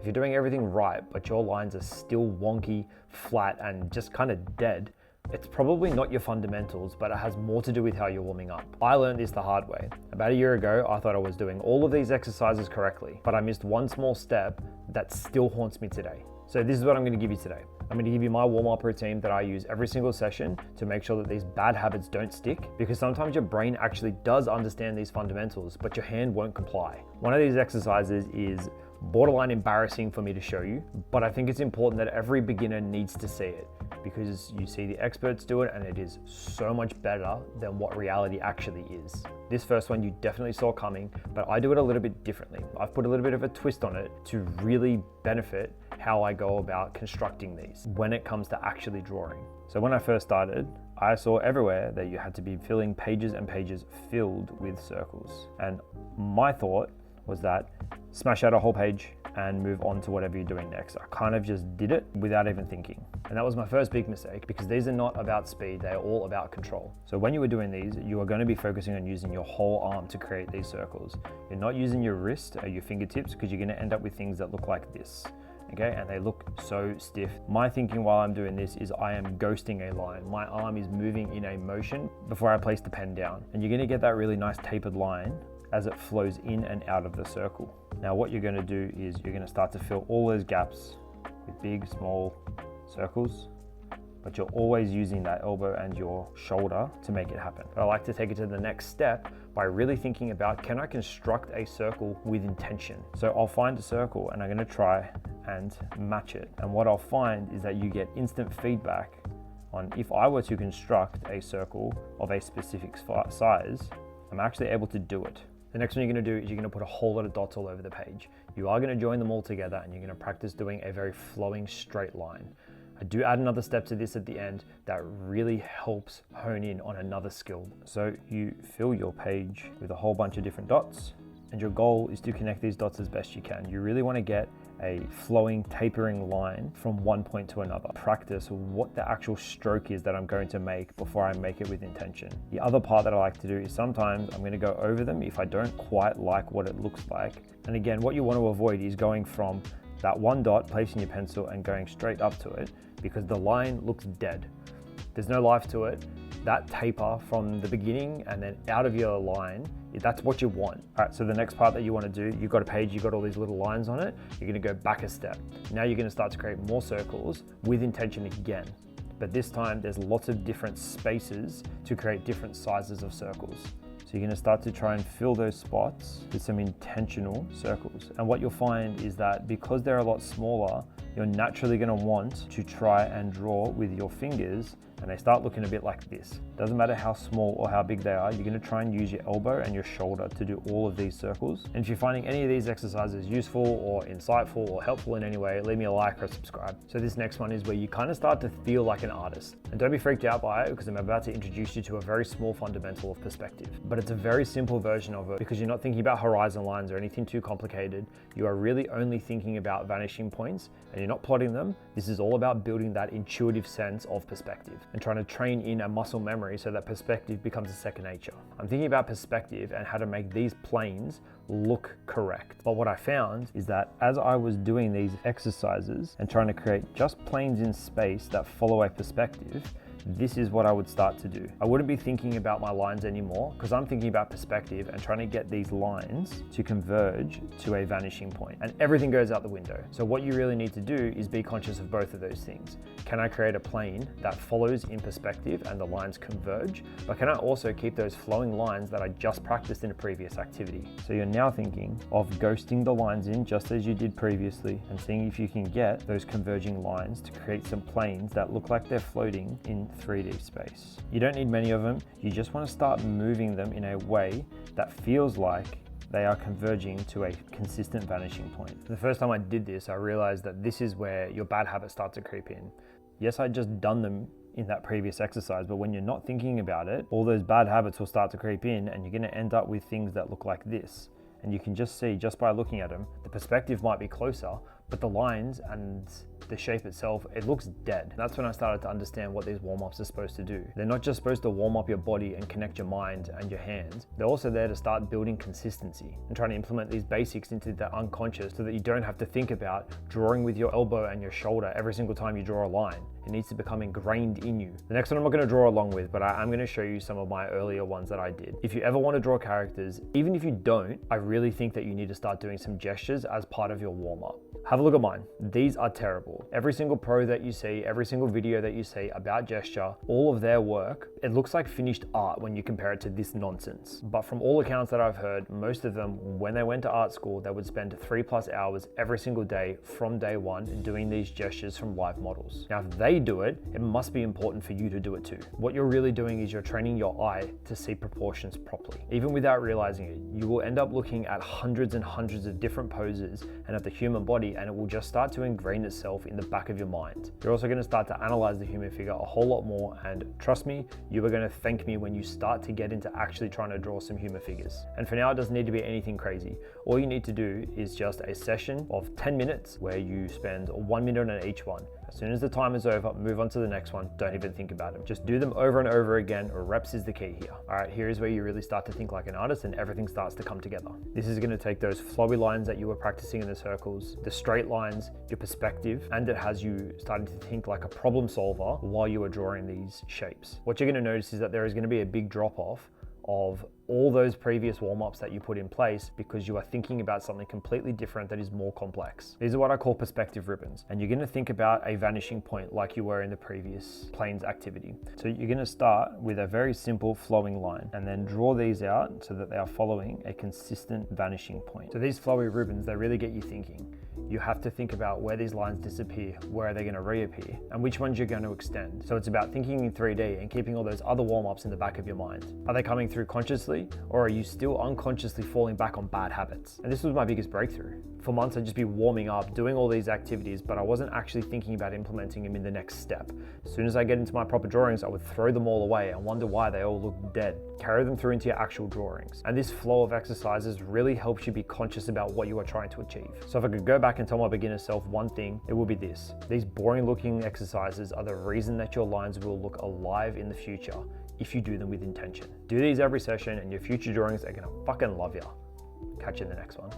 If you're doing everything right, but your lines are still wonky, flat, and just kind of dead, it's probably not your fundamentals, but it has more to do with how you're warming up. I learned this the hard way. About a year ago, I thought I was doing all of these exercises correctly, but I missed one small step that still haunts me today. So this is what I'm going to give you today. I'm going to give you my warm-up routine that I use every single session to make sure that these bad habits don't stick, because sometimes your brain actually does understand these fundamentals, but your hand won't comply. One of these exercises is borderline embarrassing for me to show you, but I think it's important that every beginner needs to see it, because you see the experts do it and it is so much better than what reality actually is. This first one you definitely saw coming, but I do it a little bit differently. I've put a little bit of a twist on it to really benefit how I go about constructing these when it comes to actually drawing. So when I first started, I saw everywhere that you had to be filling pages and pages filled with circles. And my thought was that smash out a whole page and move on to whatever you're doing next. I kind of just did it without even thinking. And that was my first big mistake, because these are not about speed, they're all about control. So when you were doing these, you are going to be focusing on using your whole arm to create these circles. You're not using your wrist or your fingertips, because you're going to end up with things that look like this. Okay, and they look so stiff. My thinking while I'm doing this is I am ghosting a line. My arm is moving in a motion before I place the pen down. And you're going to get that really nice tapered line as it flows in and out of the circle. Now what you're going to do is you're going to start to fill all those gaps with big, small circles, but you're always using that elbow and your shoulder to make it happen. But I like to take it to the next step by really thinking about, can I construct a circle with intention? So I'll find a circle and I'm going to try and match it. And what I'll find is that you get instant feedback on, if I were to construct a circle of a specific size, I'm actually able to do it. The next one you're going to do is you're going to put a whole lot of dots all over the page. You are going to join them all together and you're going to practice doing a very flowing straight line. I do add another step to this at the end that really helps hone in on another skill. So you fill your page with a whole bunch of different dots, and your goal is to connect these dots as best you can. You really want to get a flowing, tapering line from one point to another. Practice what the actual stroke is that I'm going to make before I make it with intention. The other part that I like to do is sometimes I'm going to go over them if I don't quite like what it looks like. And again, what you want to avoid is going from that one dot, placing your pencil and going straight up to it, because the line looks dead. There's no life to it. That taper from the beginning and then out of your line, that's what you want. All right, so the next part that you want to do, you've got a page, you've got all these little lines on it, you're going to go back a step. Now you're going to start to create more circles with intention again. But this time there's lots of different spaces to create different sizes of circles. So you're going to start to try and fill those spots with some intentional circles. And what you'll find is that because they're a lot smaller, you're naturally going to want to try and draw with your fingers, and they start looking a bit like this. Doesn't matter how small or how big they are, you're going to try and use your elbow and your shoulder to do all of these circles. And if you're finding any of these exercises useful or insightful or helpful in any way, leave me a like or a subscribe. So this next one is where you kind of start to feel like an artist. And don't be freaked out by it, because I'm about to introduce you to a very small fundamental of perspective. But it's a very simple version of it, because you're not thinking about horizon lines or anything too complicated. You are really only thinking about vanishing points, and you're not plotting them. This is all about building that intuitive sense of perspective and trying to train in a muscle memory so that perspective becomes a second nature. I'm thinking about perspective and how to make these planes look correct. But what I found is that as I was doing these exercises and trying to create just planes in space that follow a perspective, this is what I would start to do. I wouldn't be thinking about my lines anymore, because I'm thinking about perspective and trying to get these lines to converge to a vanishing point, and everything goes out the window. So what you really need to do is be conscious of both of those things. Can I create a plane that follows in perspective and the lines converge, but can I also keep those flowing lines that I just practiced in a previous activity? So you're now thinking of ghosting the lines in just as you did previously, and seeing if you can get those converging lines to create some planes that look like they're floating in 3D space. You don't need many of them. You just want to start moving them in a way that feels like they are converging to a consistent vanishing point. The first time I did this, I realized that this is where your bad habits start to creep in. Yes, I'd just done them in that previous exercise, but when you're not thinking about it, all those bad habits will start to creep in, and you're going to end up with things that look like this. And you can just see, just by looking at them, the perspective might be closer, but the lines and the shape itself, it looks dead. That's when I started to understand what these warm-ups are supposed to do. They're not just supposed to warm up your body and connect your mind and your hands. They're also there to start building consistency and trying to implement these basics into the unconscious so that you don't have to think about drawing with your elbow and your shoulder every single time you draw a line. It needs to become ingrained in you. The next one I'm not going to draw along with, but I'm going to show you some of my earlier ones that I did. If you ever want to draw characters, even if you don't, I really think that you need to start doing some gestures as part of your warm-up. Have a look at mine. These are terrible. Every single pro that you see, every single video that you see about gesture, all of their work, it looks like finished art when you compare it to this nonsense. But from all accounts that I've heard, most of them, when they went to art school, they would spend 3+ hours every single day from day one doing these gestures from live models. Now, if they do it, it must be important for you to do it too. What you're really doing is you're training your eye to see proportions properly. Even without realizing it, you will end up looking at hundreds and hundreds of different poses and at the human body, and it will just start to ingrain itself in the back of your mind. You're also going to start to analyze the human figure a whole lot more, and trust me, you are going to thank me when you start to get into actually trying to draw some human figures. And for now, it doesn't need to be anything crazy. All you need to do is just a session of 10 minutes where you spend 1 minute on each one. As soon as the time is over, move on to the next one. Don't even think about it. Just do them over and over again. Reps is the key here. All right, here is where you really start to think like an artist and everything starts to come together. This is going to take those flowy lines that you were practicing in the circles, the straight lines, your perspective, and it has you starting to think like a problem solver while you are drawing these shapes. What you're going to notice is that there is going to be a big drop off of all those previous warm-ups that you put in place because you are thinking about something completely different that is more complex. These are what I call perspective ribbons. And you're going to think about a vanishing point like you were in the previous planes activity. So you're going to start with a very simple flowing line and then draw these out so that they are following a consistent vanishing point. So these flowy ribbons, they really get you thinking. You have to think about where these lines disappear, where are they going to reappear, and which ones you're going to extend. So it's about thinking in 3D and keeping all those other warm-ups in the back of your mind. Are they coming through consciously, or are you still unconsciously falling back on bad habits? And this was my biggest breakthrough. For months, I'd just be warming up, doing all these activities, but I wasn't actually thinking about implementing them in the next step. As soon as I get into my proper drawings, I would throw them all away and wonder why they all look dead. Carry them through into your actual drawings. And this flow of exercises really helps you be conscious about what you are trying to achieve. So if I could go back and tell my beginner self one thing, it would be this. These boring looking exercises are the reason that your lines will look alive in the future if you do them with intention. Do these every session and your future drawings are gonna fucking love you. Catch you in the next one.